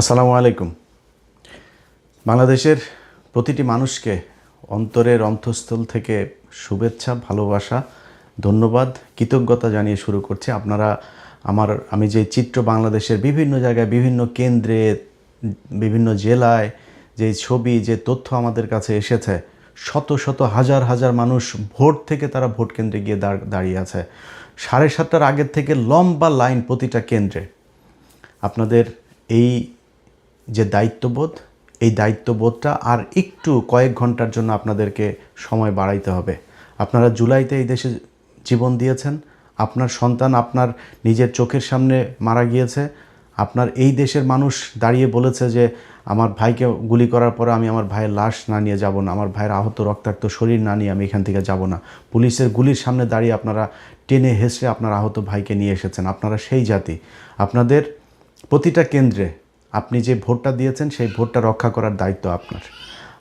আসসালামু আলাইকুম। বাংলাদেশের প্রতিটি মানুষকে অন্তরের অন্তঃস্থল থেকে শুভেচ্ছা, ভালোবাসা, ধন্যবাদ, কৃতজ্ঞতা জানিয়ে শুরু করছি। আমি যে চিত্র বাংলাদেশের বিভিন্ন জায়গায়, বিভিন্ন কেন্দ্রে, বিভিন্ন জেলায় যে ছবি, যে তথ্য আমাদের কাছে এসেছে, শত শত হাজার হাজার মানুষ ভোট থেকে তারা ভোট কেন্দ্রে গিয়ে দাঁড়িয়ে আছে। 7:30টার আগের থেকে লম্বা লাইন প্রতিটা কেন্দ্রে। আপনাদের এই যে দায়িত্ববোধ, এই দায়িত্ববোধটা আর একটু কয়েক ঘন্টার জন্য আপনাদেরকে সময় বাড়াইতে হবে। আপনারা জুলাইতে এই দেশে জীবন দিয়েছেন, আপনার সন্তান আপনার নিজের চোখের সামনে মারা গিয়েছে, আপনার এই দেশের মানুষ দাঁড়িয়ে বলেছে যে আমার ভাইকে গুলি করার পরে আমি আমার ভাইয়ের লাশ না নিয়ে যাব না, আমার ভাইয়ের আহত রক্তাক্ত শরীর না নিয়ে আমি এখান থেকে যাব না। পুলিশের গুলির সামনে দাঁড়িয়ে আপনারা টেনে হেসড়ে আপনার আহত ভাইকে নিয়ে এসেছেন। আপনারা সেই জাতি। আপনাদের প্রতিটা কেন্দ্রে আপনি যে ভোটটা দিয়েছেন সেই ভোটটা রক্ষা করার দায়িত্ব আপনার।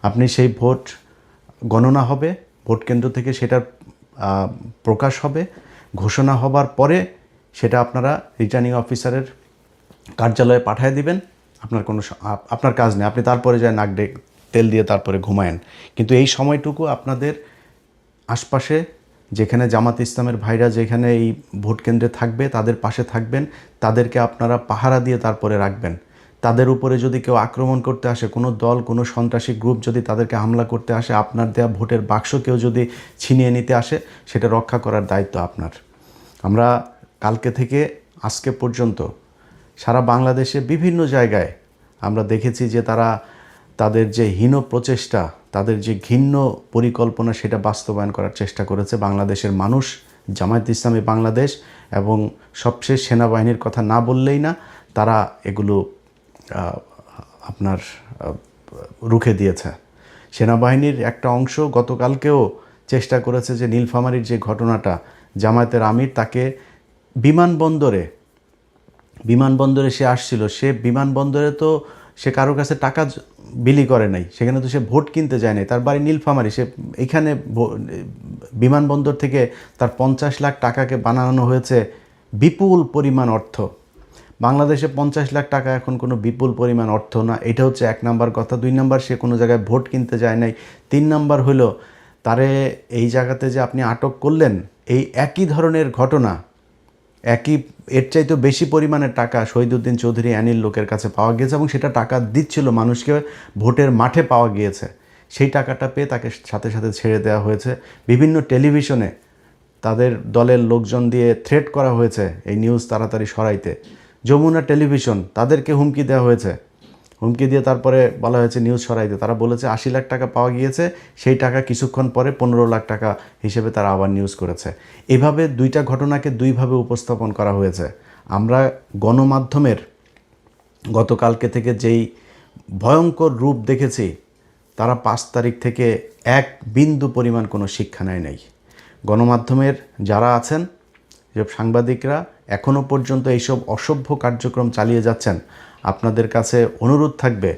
আপনি সেই ভোট গণনা হবে, ভোট কেন্দ্র থেকে সেটার প্রকাশ হবে, ঘোষণা হবার পরে সেটা আপনারা রিটার্নিং অফিসারের কার্যালয়ে পাঠিয়ে দিবেন। আপনার কাজ নেই, আপনি তারপরে যায় তেল দিয়ে তারপরে ঘুমায়েন। কিন্তু এই সময়টুকু আপনাদের আশপাশে যেখানে জামাত ইসলামের ভাইরা যেখানে এই ভোট কেন্দ্রে থাকবে তাদের পাশে থাকবেন, তাদেরকে আপনারা পাহারা দিয়ে তারপরে রাখবেন। তাদের উপরে যদি কেউ আক্রমণ করতে আসে, কোনো দল, কোনো সন্ত্রাসী গ্রুপ যদি তাদেরকে হামলা করতে আসে, আপনার দেয়া ভোটের বাক্স কেউ যদি ছিনিয়ে নিতে আসে, সেটা রক্ষা করার দায়িত্ব আপনার। আমরা কালকে থেকে আজকে পর্যন্ত সারা বাংলাদেশে বিভিন্ন জায়গায় আমরা দেখেছি যে তাদের যে হীন প্রচেষ্টা, তাদের যে ঘৃণ্য পরিকল্পনা, সেটা বাস্তবায়ন করার চেষ্টা করেছে বাংলাদেশের মানুষ, জামায়াত ইসলামী বাংলাদেশ এবং সবশেষ সেনাবাহিনীর কথা না বললেই না। তারা এগুলো রুখে দিয়েছে। সেনাবাহিনীর একটা অংশ গতকালকেও চেষ্টা করেছে যে নীলফামারীর যে ঘটনাটা, জামায়াতের আমির তাকে বিমানবন্দরে সে আসছিল, সে বিমানবন্দরে তো সে কারোর কাছে টাকা বিলি করে নাই, সেখানে তো সে ভোট কিনতে যায় নাই, তার বাড়ি নীলফামারী, সে এখানে বিমানবন্দর থেকে তার 50 লাখ টাকাকে বানানো হয়েছে বিপুল পরিমাণ অর্থ। বাংলাদেশে 50 লাখ টাকা এখন কোনো বিপুল পরিমাণ অর্থ না। এটা হচ্ছে 1 নাম্বার কথা। 2 নাম্বার, সে কোনো জায়গায় ভোট কিনতে যায় নাই। 3 নাম্বার হলো তারে এই জায়গাতে যে আপনি আটক করলেন, এই একই ধরনের ঘটনা, এর চাইতে বেশি পরিমাণের টাকা শহীদউদ্দিন চৌধুরী অ্যানির লোকের কাছে পাওয়া গিয়েছে এবং সেটা টাকা দিচ্ছিল মানুষকে, ভোটের মাঠে পাওয়া গিয়েছে। সেই টাকাটা পেয়ে তাকে সাথে সাথে ছেড়ে দেওয়া হয়েছে। বিভিন্ন টেলিভিশনে তাদের দলের লোকজন দিয়ে থ্রেট করা হয়েছে এই নিউজ তাড়াতাড়ি সরাইতে। যমুনা টেলিভিশন, তাদেরকে হুমকি দেওয়া হয়েছে, হুমকি দিয়ে তারপরে বলা হয়েছে নিউজ সরাইতে। তারা বলেছে 80 লাখ টাকা পাওয়া গিয়েছে, সেই টাকা কিছুক্ষণ পরে 15 লাখ টাকা হিসেবে তারা আবার নিউজ করেছে। এভাবে দুইটা ঘটনাকে দুইভাবে উপস্থাপন করা হয়েছে। আমরা গণমাধ্যমের গতকালকে থেকে যেই ভয়ঙ্কর রূপ দেখেছি, তারা 5 তারিখ থেকে এক বিন্দু পরিমাণ কোনো শিক্ষা নেয় নাই। গণমাধ্যমের যারা আছেন, যেসব সাংবাদিকরা এখনও পর্যন্ত এইসব অসভ্য কার্যক্রম চালিয়ে যাচ্ছেন, আপনাদের কাছে অনুরোধ থাকবে,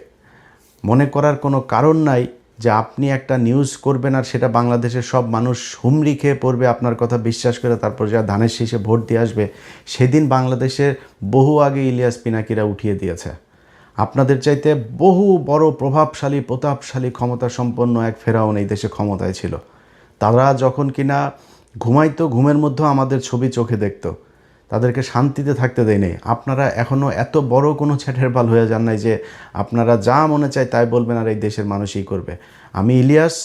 মনে করার কোনো কারণ নাই যে আপনি একটা নিউজ করবেন আর সেটা বাংলাদেশের সব মানুষ হুমড়ি খেয়ে পড়বে আপনার কথা বিশ্বাস করে, তারপর যা ধানের শীষে ভোট দিয়ে আসবে। সেদিন বাংলাদেশের বহু আগে ইলিয়াস পিনাকিরা উঠিয়ে দিয়েছে। আপনাদের চাইতে বহু বড় প্রভাবশালী, প্রতাপশালী, ক্ষমতা সম্পন্ন এক ফেরাউন এই দেশে ক্ষমতায় ছিল। তারা যখন কিনা ঘুমাইতো, ঘুমের মধ্যেও আমাদের ছবি চোখে দেখতো, তাদেরকে শান্তিতে থাকতে দেয় নেই। আপনারা এখনও এত বড় কোনো ছেটের পাল হয়ে যান নাই যে আপনারা যা মনে চায় তাই বলবেন আর এই দেশের মানুষই করবে। আমি ইলিয়াস,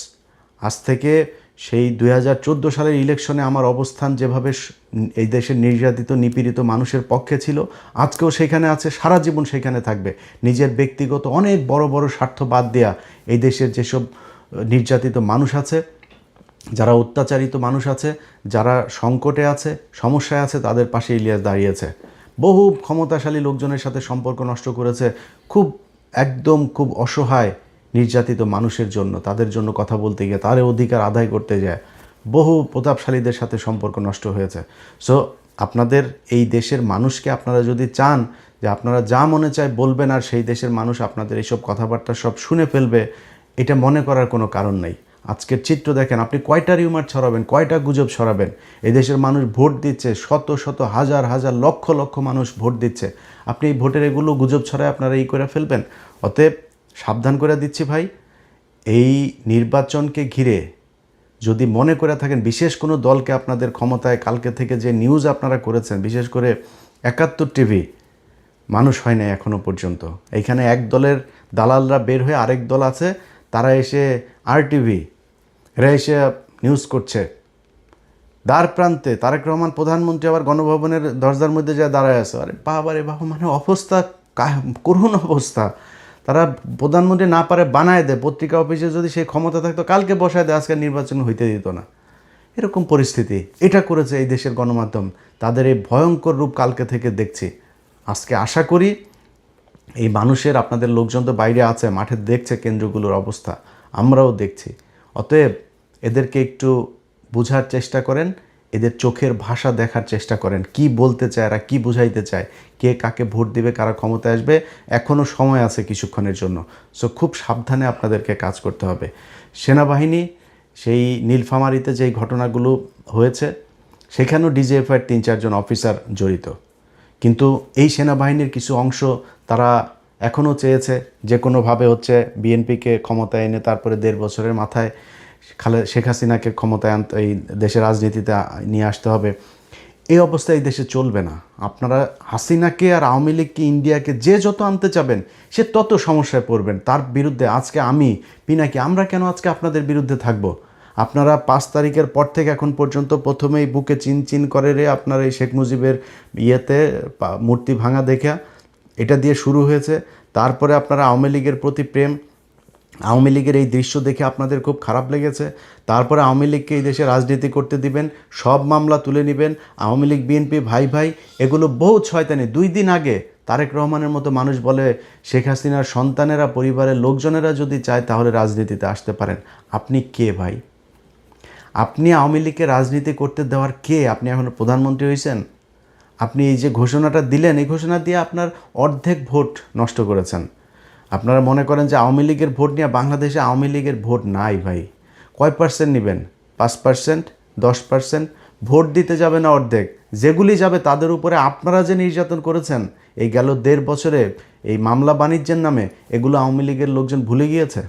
আজ থেকে সেই 2014 সালের ইলেকশনে আমার অবস্থান যেভাবে এই দেশের নির্যাতিত, নিপীড়িত মানুষের পক্ষে ছিল, আজকেও সেখানে আছে, সারা জীবন সেখানে থাকবে। নিজের ব্যক্তিগত অনেক বড় বড় স্বার্থ বাদ দেয়া এই দেশের যেসব নির্যাতিত মানুষ আছে, যারা অত্যাচারিত মানুষ আছে, যারা সংকটে আছে, সমস্যায় আছে, তাদের পাশে ইলিয়াস দাঁড়িয়েছে। বহু ক্ষমতাশালী লোকজনের সাথে সম্পর্ক নষ্ট করেছে, খুব অসহায় নির্যাতিত মানুষের জন্য, তাদের জন্য কথা বলতে গিয়ে, তাদের অধিকার আদায় করতে যায় বহু প্রতাপশালীদের সাথে সম্পর্ক নষ্ট হয়েছে। সো আপনাদের এই দেশের মানুষকে আপনারা যদি চান যে আপনারা যা মনে চায় বলবেন আর সেই দেশের মানুষ আপনাদের এইসব কথাবার্তা সব শুনে ফেলবে, এটা মনে করার কোনো কারণ নেই। আজকের চিত্র দেখেন, আপনি কয়টা রিউমার ছড়াবেন, কয়টা গুজব ছড়াবেন? এই দেশের মানুষ ভোট দিচ্ছে, শত শত হাজার হাজার লক্ষ লক্ষ মানুষ ভোট দিচ্ছে, আপনি এই ভোটের এগুলো গুজব ছড়ায় আপনারা এই করে ফেলবেন। অতএব সাবধান করে দিচ্ছি ভাই, এই নির্বাচনকে ঘিরে যদি মনে করে থাকেন বিশেষ কোনো দলকে আপনাদের ক্ষমতায়, কালকে থেকে যে নিউজ আপনারা করেছেন, বিশেষ করে ৭১ টিভি মানুষ হয় না এখনও পর্যন্ত। এইখানে এক দলের দালালরা বের হয়ে আরেক দল আছে, তারা এসে RTV, এরা এসে নিউজ করছে। দ্বার প্রান্তে তারেক রহমান প্রধানমন্ত্রী আবার গণভবনের দরজার মধ্যে যা দাঁড়ায় আছে। আরে বাবা রে বাবা, মানে অবস্থা করুণ অবস্থা। তারা প্রধানমন্ত্রী না পারে বানায় দেয়, পত্রিকা অফিসে যদি সেই ক্ষমতা থাকতো কালকে বসায় দেয়, আজকে নির্বাচন হইতে দিত না। এরকম পরিস্থিতি এটা করেছে এই দেশের গণমাধ্যম। তাদের এই ভয়ঙ্কর রূপ কালকে থেকে দেখছি। আজকে আশা করি এই মানুষের, আপনাদের লোকজন তো বাইরে আছে, মাঠে দেখছে কেন্দ্রগুলোর অবস্থা, আমরাও দেখছি। অতএব এদেরকে একটু বোঝার চেষ্টা করেন, এদের চোখের ভাষা দেখার চেষ্টা করেন, কি বলতে চায় এরা, কি বুঝাইতে চায়, কে কাকে ভোট দিবে, কারা ক্ষমতায় আসবে, এখনও সময় আছে কিছুক্ষণের জন্য। সো খুব সাবধানে আপনাদেরকে কাজ করতে হবে। সেনাবাহিনী সেই নীলফামারীতে যেই ঘটনাগুলো হয়েছে সেখানেও DGFIর ৩-৪ জন অফিসার জড়িত, কিন্তু এই সেনাবাহিনীর কিছু অংশ তারা এখনও চেয়েছে যে কোনোভাবে হচ্ছে বিএনপিকে ক্ষমতায় এনে তারপরে ১.৫ বছরের মাথায় শেখ হাসিনাকে ক্ষমতায় আনতে, এই দেশের রাজনীতিতে নিয়ে আসতে হবে। এই অবস্থায় এই দেশে চলবে না। আপনারা হাসিনাকে আর আওয়ামী লীগকে, ইন্ডিয়াকে যে যত আনতে চাবেন সে তত সমস্যায় পড়বেন। তার বিরুদ্ধে আজকে আমি পিনাকি, আমরা কেন আজকে আপনাদের বিরুদ্ধে থাকব? আপনারা ৫ তারিখের পর থেকে এখন পর্যন্ত প্রথমেই বুকে চিন চিন করে রে আপনার এই শেখ মুজিবের ইয়েতে মূর্তি ভাঙা দেখা, এটা দিয়ে শুরু হয়েছে। তারপরে আপনারা আওয়ামী লীগের প্রতি প্রেম, আওয়ামী লীগের এই দৃশ্য দেখে আপনাদের খুব খারাপ লেগেছে। তারপরে আওয়ামী লীগকে এই দেশে রাজনীতি করতে দিবেন, সব মামলা তুলে নেবেন, আওয়ামী লীগ বিএনপি ভাই ভাই, এগুলো বহু শয়তানি। 2 দিন আগে তারেক রহমানের মতো মানুষ বলে শেখ হাসিনার সন্তানেরা, পরিবারের লোকজনেরা যদি চায় তাহলে রাজনীতিতে আসতে পারেন। আপনি কে ভাই? আপনি আওয়ামী লীগকে রাজনীতি করতে দেওয়ার কে? আপনি এখন প্রধানমন্ত্রী হয়েছেন, আপনি এই যে ঘোষণাটা দিলেন, এই ঘোষণা দিয়ে আপনার অর্ধেক ভোট নষ্ট করেছেন। আপনারা মনে করেন যে আওয়ামী লীগের ভোট নিয়ে, বাংলাদেশে আওয়ামী লীগের ভোট নাই ভাই। কয় পার্সেন্ট নেবেন? 5%, 10%? ভোট দিতে যাবে না অর্ধেক। যেগুলি যাবে তাদের উপরে আপনারা যে নির্যাতন করেছেন এই গেল 1.5 বছরে, এই মামলা বাণিজ্যের নামে, এগুলো আওয়ামী লীগের লোকজন ভুলে গিয়েছে।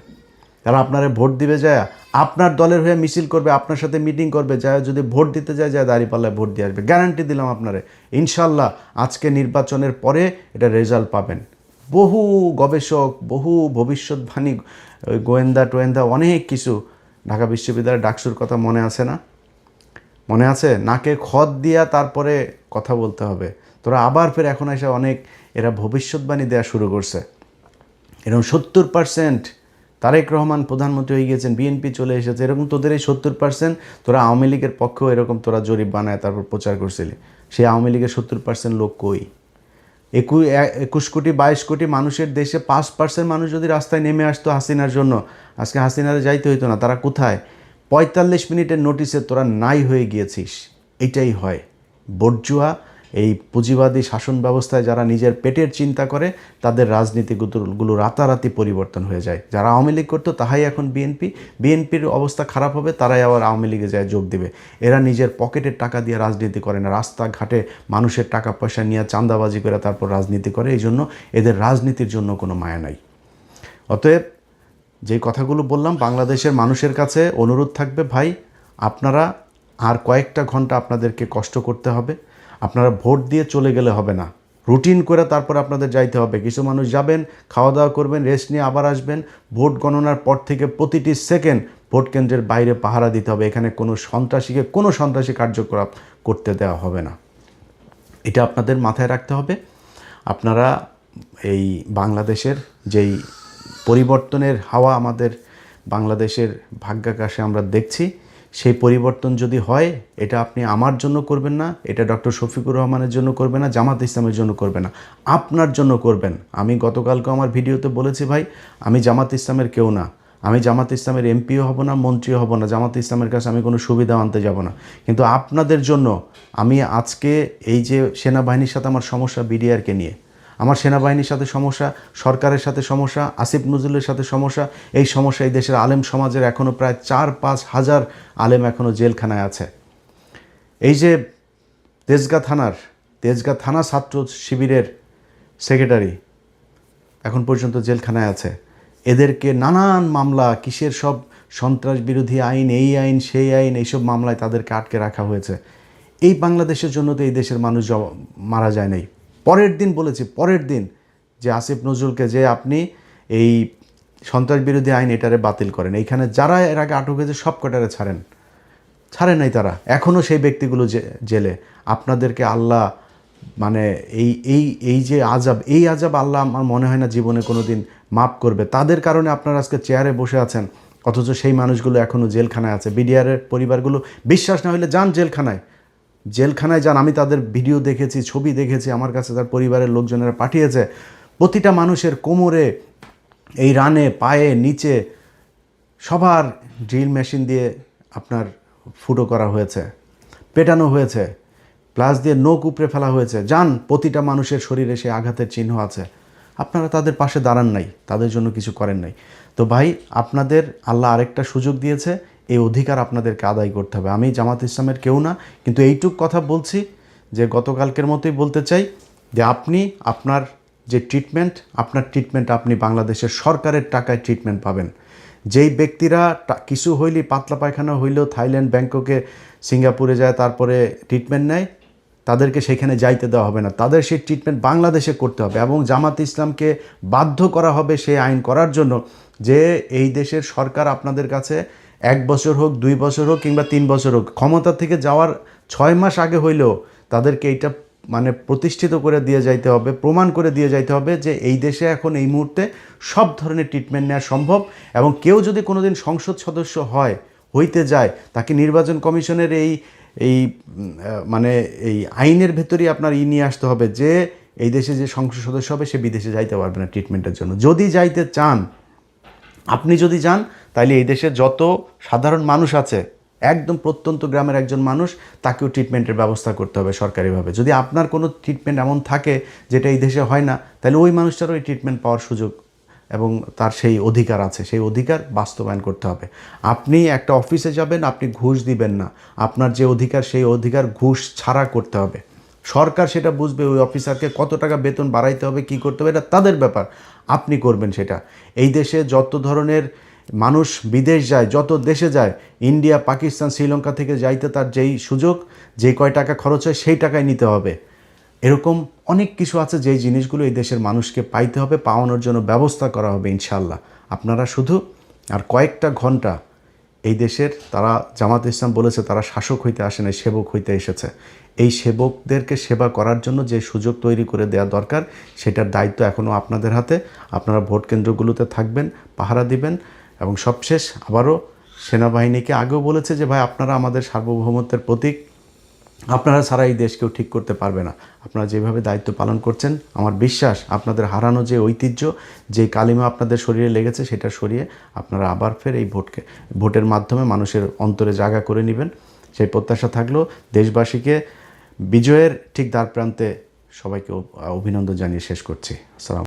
তারা আপনারা ভোট দিবে যায়, আপনার দলের হয়ে মিছিল করবে, আপনার সাথে মিটিং করবে, যায় যদি ভোট দিতে যায় দাঁড়িপাল্লায় ভোট দিয়ে আসবে। গ্যারান্টি দিলাম আপনারে, ইনশাল্লাহ আজকে নির্বাচনের পরে এটা রেজাল্ট পাবেন। বহু গবেষক, বহু ভবিষ্যৎবাণী, গোয়েন্দা টোয়েন্দা, অনেক কিছু, ঢাকা বিশ্ববিদ্যালয়ের ডাকসুর কথা মনে আছে না? মনে আছে? নাকে খত দিয়া তারপরে কথা বলতে হবে। তোরা আবার ফের এখন এসে অনেক এরা ভবিষ্যৎবাণী দেওয়া শুরু করছে। এরকম 70% তারেক রহমান প্রধানমন্ত্রী হয়ে গিয়েছেন, বিএনপি চলে এসেছে, এরকম তোদের এই 70% তোরা আওয়ামী লীগের পক্ষেও এরকম তোরা জরিপ বানায় তারপর প্রচার করছিলি। সেই আওয়ামী লীগের 70% লোক কই? 21 কোটি 22 কোটি মানুষের দেশে 5% মানুষ যদি রাস্তায় নেমে আসতো হাসিনার জন্য, আজকে হাসিনারে যাইতে হইতো না। তারা কোথায়? 45 মিনিটের নোটিসে তোরা নাই হয়ে গিয়েছিস। এটাই হয় বর্জুয়া এই পুঁজিবাদী শাসন ব্যবস্থায় যারা নিজের পেটের চিন্তা করে তাদের রাজনীতিগুলো রাতারাতি পরিবর্তন হয়ে যায়। যারা আওয়ামী লীগ করতো তাহাই এখন বিএনপির অবস্থা খারাপ হবে, তারাই আবার আওয়ামী লীগে যায় যোগ দিবে। এরা নিজের পকেটের টাকা দিয়ে রাজনীতি করে না, রাস্তাঘাটে মানুষের টাকা পয়সা নিয়ে চাঁদাবাজি করে তারপর রাজনীতি করে। এই জন্য এদের রাজনীতির জন্য কোনো মায়া নাই। অতএব যে কথাগুলো বললাম, বাংলাদেশের মানুষের কাছে অনুরোধ থাকবে, ভাই আপনারা আর কয়েকটা ঘন্টা আপনাদেরকে কষ্ট করতে হবে। আপনারা ভোট দিয়ে চলে গেলে হবে না, রুটিন করে তারপর আপনাদের যাইতে হবে। কিছু মানুষ যাবেন, খাওয়া দাওয়া করবেন, রেস্ট নিয়ে আবার আসবেন। ভোট গণনার পর থেকে প্রতিটি সেকেন্ড ভোট কেন্দ্রের বাইরে পাহারা দিতে হবে। এখানে কোনো সন্ত্রাসী কার্যকলাপ করতে দেওয়া হবে না। এটা আপনাদের মাথায় রাখতে হবে। আপনারা এই বাংলাদেশের যেই পরিবর্তনের হাওয়া আমাদের বাংলাদেশের ভাগ্যাকাশে আমরা দেখছি, সেই পরিবর্তন যদি হয়, এটা আপনি আমার জন্য করবেন না, এটা ডক্টর শফিকুর রহমানের জন্য করবেন না, জামাত ইসলামের জন্য করবেন না, আপনার জন্য করবেন। আমি গতকালকে আমার ভিডিওতে বলেছি, ভাই আমি জামাত ইসলামের কেউ না, আমি জামাত ইসলামের এমপিও হব না, মন্ত্রীও হব না, জামাত ইসলামের কাছে আমি কোনো সুবিধা আনতে যাব না। কিন্তু আপনাদের জন্য আমি আজকে এই যে সেনাবাহিনীর সাথে আমার সমস্যা, বিডিআরকে নিয়ে আমার সেনাবাহিনীর সাথে সমস্যা, সরকারের সাথে সমস্যা, আসিফ নজরুলের সাথে সমস্যা। এই সমস্যা এই দেশের আলেম সমাজের এখনও প্রায় 4-5 হাজার আলেম এখনও জেলখানায় আছে। এই যে তেজগাঁ থানা ছাত্র শিবিরের সেক্রেটারি এখন পর্যন্ত জেলখানায় আছে। এদেরকে নানান মামলা, কিসের সব সন্ত্রাস বিরোধী আইন, এই আইন সেই আইন, এইসব মামলায় তাদেরকে আটকে রাখা হয়েছে। এই বাংলাদেশের জন্য তো এই দেশের মানুষ মারা যায় নাই। পরের দিন যে আসিফ নজরুলকে যে আপনি এই সন্ত্রাস বিরোধী আইন এটারে বাতিল করেন, এইখানে যারা এর আগে আটক হয়েছে সব কটারে ছাড়েন নাই তারা, এখনও সেই ব্যক্তিগুলো জেলে। আপনাদেরকে আল্লাহ মানে এই যে আজাব আল্লাহ আমার মনে হয় না জীবনে কোনো দিন মাফ করবে। তাদের কারণে আপনারা আজকে চেয়ারে বসে আছেন, অথচ সেই মানুষগুলো এখনও জেলখানায় আছে। বিডিআরের পরিবারগুলো বিশ্বাস না হলে যান জেলখানায় যান। আমি তাদের ভিডিও দেখেছি, ছবি দেখেছি, আমার কাছে তার পরিবারের লোকজনেরা পাঠিয়েছে। প্রতিটা মানুষের কোমরে, এই রানে, পায়ে, নিচে সবার ড্রিল মেশিন দিয়ে আপনার ফুটো করা হয়েছে, পেটানো হয়েছে, প্লাস দিয়ে নখ উপড়ে ফেলা হয়েছে। যান, প্রতিটা মানুষের শরীরে সে আঘাতের চিহ্ন আছে। আপনারা তাদের পাশে দাঁড়ান নাই, তাদের জন্য কিছু করেন নাই। তো ভাই, আপনাদের আল্লাহ আরেকটা সুযোগ দিয়েছে, এই অধিকার আপনাদেরকে আদায় করতে হবে। আমি জামাত ইসলামের কেউ না, কিন্তু এইটুক কথা বলছি যে গতকালকের মতোই বলতে চাই যে আপনি আপনার যে ট্রিটমেন্ট আপনি বাংলাদেশের সরকারের টাকায় ট্রিটমেন্ট পাবেন। যেই ব্যক্তিরা কিছু হইলেই, পাতলা পায়খানা হইলেও থাইল্যান্ড, ব্যাংককে, সিঙ্গাপুরে যায় তারপরে ট্রিটমেন্ট নেয়, তাদেরকে সেখানে যাইতে দেওয়া হবে না। তাদের সেই ট্রিটমেন্ট বাংলাদেশে করতে হবে এবং জামাত ইসলামকে বাধ্য করা হবে সেই আইন করার জন্য যে এই দেশের সরকার আপনাদের কাছে 1 বছর হোক, 2 বছর হোক কিংবা 3 বছর হোক, ক্ষমতা থেকে যাওয়ার 6 মাস আগে হইলেও তাদেরকে এইটা মানে প্রতিষ্ঠিত করে দিয়ে যাইতে হবে, প্রমাণ করে দিয়ে যাইতে হবে যে এই দেশে এখন এই মুহূর্তে সব ধরনের ট্রিটমেন্ট নেওয়া সম্ভব। এবং কেউ যদি কোনোদিন সংসদ সদস্য হইতে যায়, তাকে নির্বাচন কমিশনের এই মানে এই আইনের ভেতরেই আপনার নিয়ে আসতে হবে যে এই দেশে যে সংসদ সদস্য হবে সে বিদেশে যাইতে পারবে না ট্রিটমেন্টের জন্য। যদি যাইতে চান, আপনি যদি যান, তাহলে এই দেশে যত সাধারণ মানুষ আছে, একদম প্রত্যন্ত গ্রামের একজন মানুষ, তাকেও ট্রিটমেন্টের ব্যবস্থা করতে হবে সরকারিভাবে। যদি আপনার কোনো ট্রিটমেন্ট এমন থাকে যেটা এই দেশে হয় না, তাহলে ওই মানুষটারও এই ট্রিটমেন্ট পাওয়ার সুযোগ এবং তার সেই অধিকার আছে, সেই অধিকার বাস্তবায়ন করতে হবে। আপনি একটা অফিসে যাবেন, আপনি ঘুষ দিবেন না। আপনার যে অধিকার, সেই অধিকার ঘুষ ছাড়া করতে হবে। সরকার সেটা বুঝবে, ওই অফিসারকে কত টাকা বেতন বাড়াইতে হবে, কী করতে হবে, এটা তাদের ব্যাপার। আপনি করবেন সেটা। এই দেশে যত ধরনের মানুষ বিদেশ যায়, যত দেশে যায়, ইন্ডিয়া, পাকিস্তান, শ্রীলঙ্কা থেকে যাইতে তার যেই সুযোগ, যেই কয় টাকা খরচ হয়, সেই টাকায় নিতে হবে। এরকম অনেক কিছু আছে যেই জিনিসগুলো এই দেশের মানুষকে পাইতে হবে, পাওয়ানোর জন্য ব্যবস্থা করা হবে ইনশাল্লাহ। আপনারা শুধু আর কয়েকটা ঘন্টা এই দেশের, তারা জামাত ইসলাম বলেছে তারা শাসক হইতে আসে না, সেবক হইতে এসেছে। এই সেবকদেরকে সেবা করার জন্য যে সুযোগ তৈরি করে দেওয়া দরকার, সেটার দায়িত্ব এখনও আপনাদের হাতে। আপনারা ভোট কেন্দ্রগুলোতে থাকবেন, পাহারা দিবেন। এবং সবশেষ আবারও সেনাবাহিনীকে আগেও বলেছে যে ভাই, আপনারা আমাদের সার্বভৌমত্বের প্রতীক, আপনারা ছাড়া এই দেশ কেউ ঠিক করতে পারবে না। আপনারা যেভাবে দায়িত্ব পালন করছেন, আমার বিশ্বাস আপনাদের হারানো যে ঐতিহ্য, যে কালিমা আপনাদের শরীরে লেগেছে, সেটা সরিয়ে আপনারা আবার ফের এই ভোটের মাধ্যমে মানুষের অন্তরে জায়গা করে নেবেন। সেই প্রত্যাশা থাকলো। দেশবাসীকে বিজয়ের ঠিক দ্বার প্রান্তে সবাইকে অভিনন্দন জানিয়ে শেষ করছি। আসসালাম।